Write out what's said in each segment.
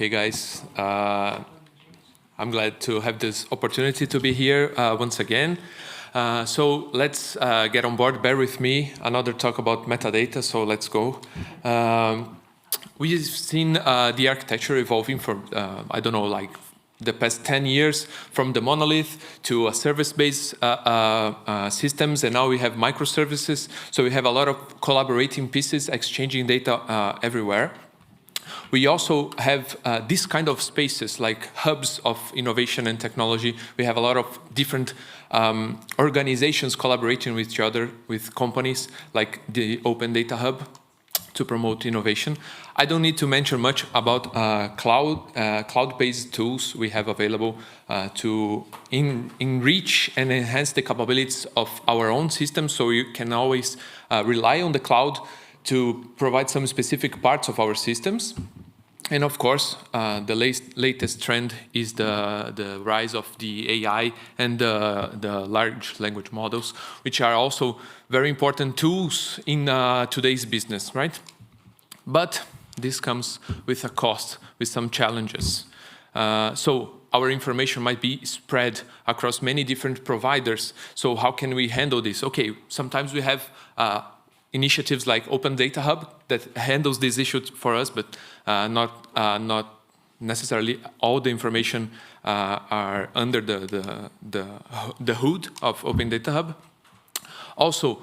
Okay, guys. I'm glad to have this opportunity to be here once again. So let's get on board. Bear with me. Another talk about metadata, so let's go. We've seen the architecture evolving from, I don't know, like the past 10 years, from the monolith to a service-based systems, and now we have microservices. So we have a lot of collaborating pieces, exchanging data everywhere. We also have this kind of spaces like hubs of innovation and technology. We have a lot of different organizations collaborating with each other, with companies like the Open Data Hub to promote innovation. I don't need to mention much about cloud-based tools we have available to enrich and enhance the capabilities of our own system, so you can always rely on the cloud to provide some specific parts of our systems. And of course, the latest trend is the rise of the AI and the large language models, which are also very important tools in today's business, right? But this comes with a cost, with some challenges. So our information might be spread across many different providers. So how can we handle this? Okay, sometimes we have initiatives like Open Data Hub that handles this issue for us, but not necessarily all the information are under the hood of Open Data Hub. Also,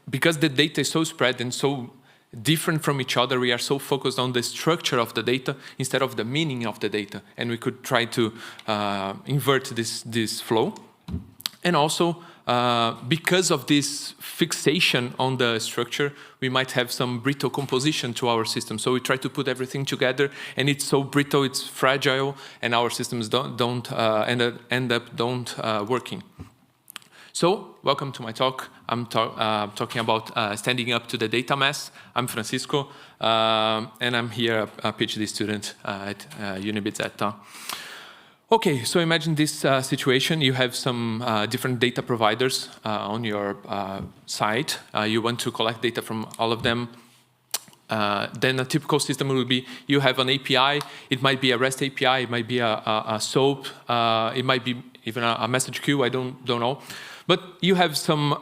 because the data is so spread and so different from each other, we are so focused on the structure of the data instead of the meaning of the data, and we could try to invert this flow. And also, because of this fixation on the structure, we might have some brittle composition to our system. So we try to put everything together, and it's so brittle, it's fragile, and our systems don't end up working. So, welcome to my talk. I'm talking about standing up to the data mess. I'm Francisco, and I'm here a PhD student at UniBizzetta. Okay, so imagine this situation. You have some different data providers on your site. You want to collect data from all of them. Then a typical system will be you have an API. It might be a REST API. It might be a SOAP. It might be even a message queue. I don't know. But you have some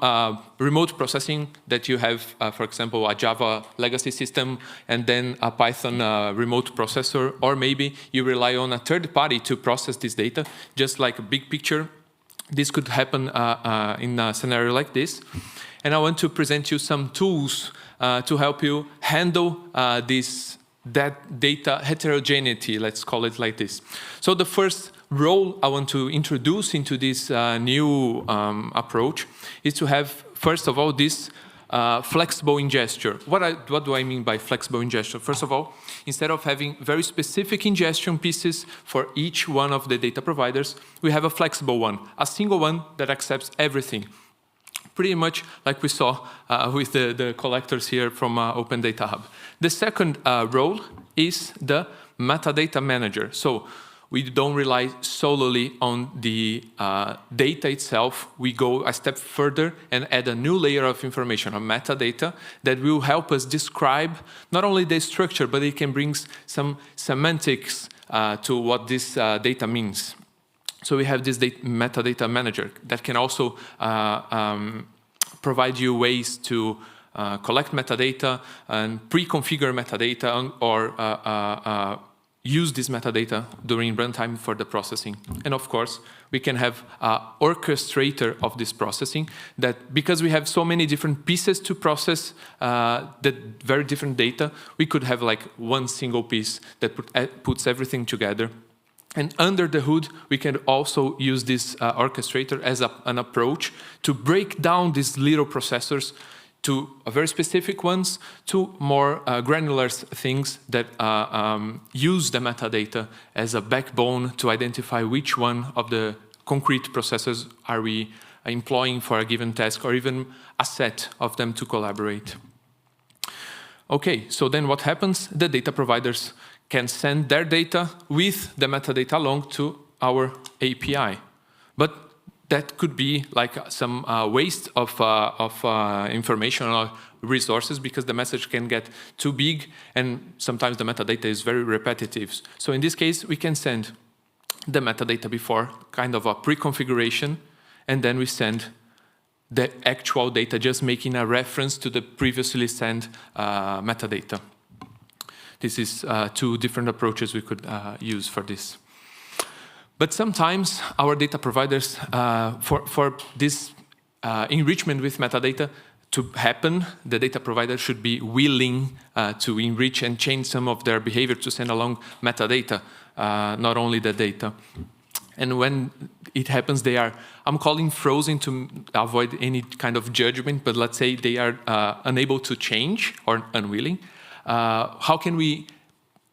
remote processing that you have, for example, a Java legacy system and then a Python remote processor, or maybe you rely on a third party to process this data, just like a big picture. This could happen in a scenario like this. And I want to present you some tools to help you handle that data heterogeneity, let's call it like this. So the first role I want to introduce into this new approach is to have, first of all, this flexible ingestion. What do I mean by flexible ingestion? First of all, instead of having very specific ingestion pieces for each one of the data providers, we have a flexible one, a single one that accepts everything. Pretty much like we saw with the collectors here from Open Data Hub. The second role is the metadata manager. So we don't rely solely on the data itself. We go a step further and add a new layer of information, a metadata, that will help us describe not only the structure, but it can bring some semantics to what this data means. So we have this metadata manager that can also provide you ways to collect metadata and pre-configure metadata or use this metadata during runtime for the processing. And of course, we can have an orchestrator of this processing that, because we have so many different pieces to process the very different data, we could have like one single piece that puts everything together. And under the hood, we can also use this orchestrator as an approach to break down these little processors to very specific ones, to more granular things that use the metadata as a backbone to identify which one of the concrete processors are we employing for a given task, or even a set of them to collaborate. Okay, so then what happens? The data providers can send their data with the metadata along to our API. But that could be like some waste of information or resources, because the message can get too big and sometimes the metadata is very repetitive. So in this case, we can send the metadata before, kind of a pre-configuration, and then we send the actual data, just making a reference to the previously sent metadata. This is two different approaches we could use for this. But sometimes our data providers, for this enrichment with metadata to happen, the data provider should be willing to enrich and change some of their behavior to send along metadata, not only the data. And when it happens, they are, I'm calling frozen to avoid any kind of judgment, but let's say they are unable to change or unwilling. How can we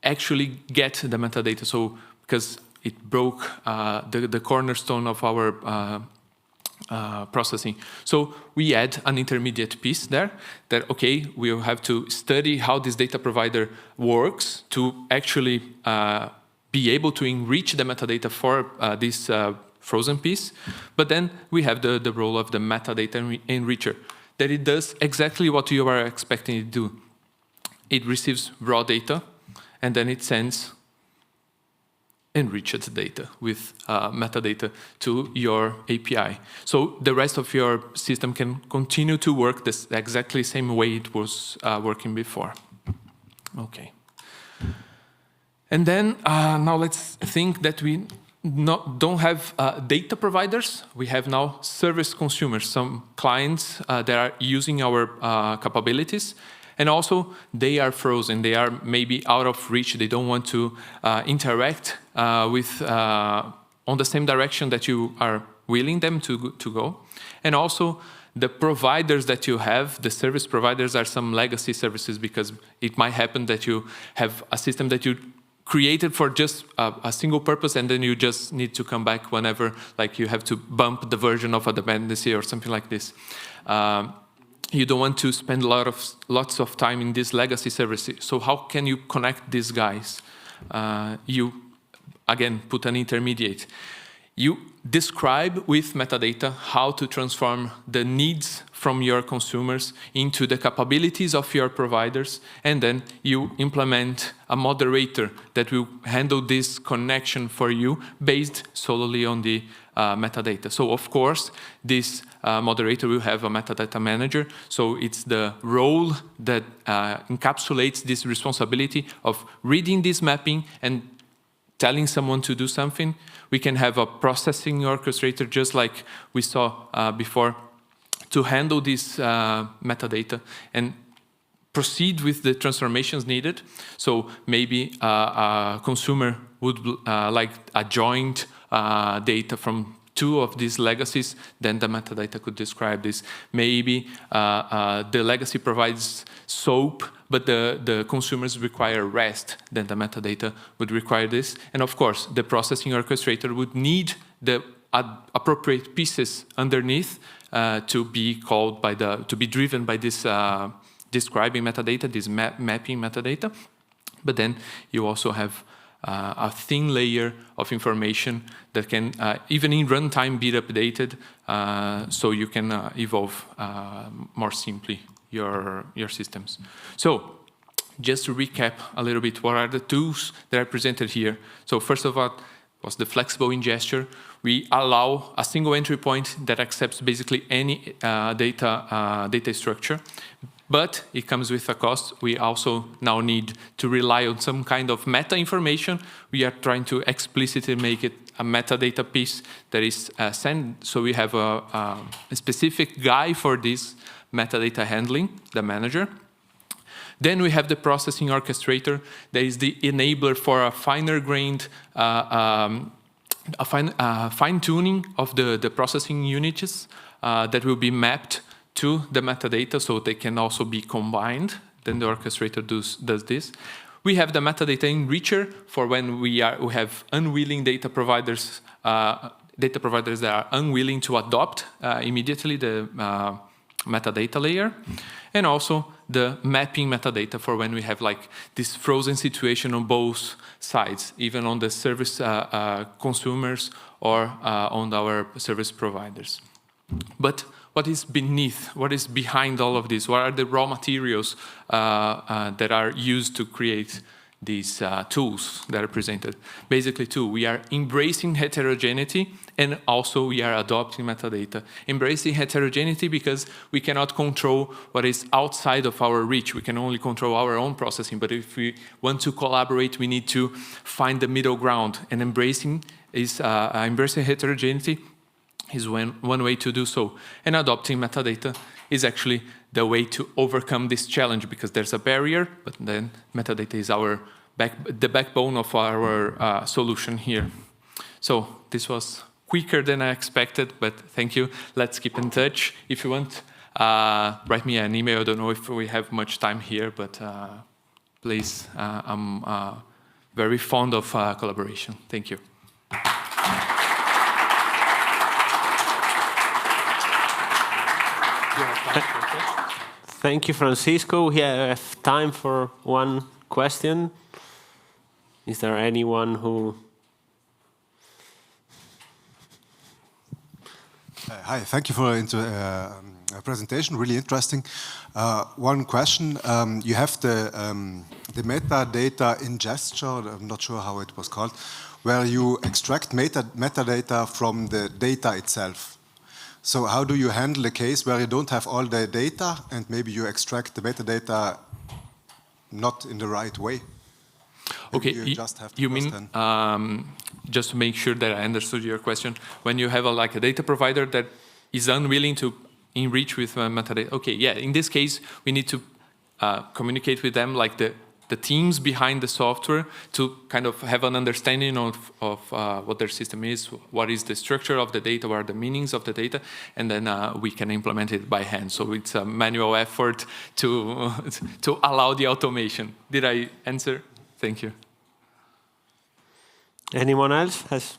actually get the metadata? So, because it broke the cornerstone of our processing. So we add an intermediate piece there that, okay, we'll have to study how this data provider works to actually be able to enrich the metadata for this frozen piece. But then we have the role of the metadata enricher, that it does exactly what you are expecting it to do. It receives raw data, and then it sends enriched data with metadata to your API. So the rest of your system can continue to work this exactly same way it was working before. Okay. And then now let's think that we don't have data providers. We have now service consumers, some clients that are using our capabilities. And also, they are frozen. They are maybe out of reach. They don't want to interact with on the same direction that you are willing them to go. And also, the providers that you have, the service providers, are some legacy services, because it might happen that you have a system that you created for just a single purpose, and then you just need to come back whenever, like you have to bump the version of a dependency or something like this. You don't want to spend lots of time in this legacy services. So how can you connect these guys? You, again, put an intermediate. You describe with metadata how to transform the needs from your consumers into the capabilities of your providers, and then you implement a moderator that will handle this connection for you based solely on the metadata. So of course, this moderator will have a metadata manager. So it's the role that encapsulates this responsibility of reading this mapping and telling someone to do something. We can have a processing orchestrator, just like we saw before, to handle this metadata and proceed with the transformations needed. So maybe a consumer would like a joint data from two of these legacies, then the metadata could describe this. Maybe the legacy provides SOAP, but the consumers require REST, then the metadata would require this. And of course, the processing orchestrator would need the appropriate pieces underneath to be called by to be driven by this describing metadata, this mapping metadata. But then you also have a thin layer of information that can, even in runtime, be updated, so you can evolve more simply your systems. So, just to recap a little bit, what are the tools that are presented here? So first of all, was the flexible ingesture. We allow a single entry point that accepts basically any data structure, but it comes with a cost. We also now need to rely on some kind of meta information. We are trying to explicitly make it a metadata piece that is sent. So we have a specific guy for this metadata handling, the manager. Then we have the processing orchestrator. That is the enabler for a finer-grained fine-tuning of the processing units that will be mapped to the metadata, so they can also be combined. Then the orchestrator does this. We have the metadata enricher for when we have unwilling data providers that are unwilling to adopt immediately the metadata layer, and also the mapping metadata for when we have like this frozen situation on both sides, even on the service consumers or on our service providers. But what is beneath, what is behind all of this? What are the raw materials that are used to create these tools that are presented? Basically two, we are embracing heterogeneity and also we are adopting metadata. Embracing heterogeneity because we cannot control what is outside of our reach. We can only control our own processing, but if we want to collaborate, we need to find the middle ground, and embracing heterogeneity is one way to do so. And adopting metadata is actually the way to overcome this challenge, because there's a barrier, but then metadata is the backbone of our solution here. So this was quicker than I expected, but thank you. Let's keep in touch. If you want, write me an email. I don't know if we have much time here, but please, I'm very fond of collaboration. Thank you. Thank you, Francisco. We have time for one question. Is there anyone who... Hi, thank you for the presentation, really interesting. One question, you have the metadata ingestion, I'm not sure how it was called, where you extract metadata from the data itself. So how do you handle a case where you don't have all the data and maybe you extract the metadata not in the right way? Okay, you mean, just to make sure that I understood your question, when you have a data provider that is unwilling to enrich with metadata. Okay, yeah, in this case, we need to communicate with them, like the teams behind the software, to kind of have an understanding of what their system is, what is the structure of the data, what are the meanings of the data, and then we can implement it by hand. So it's a manual effort to allow the automation. Did I answer? Thank you. Anyone else has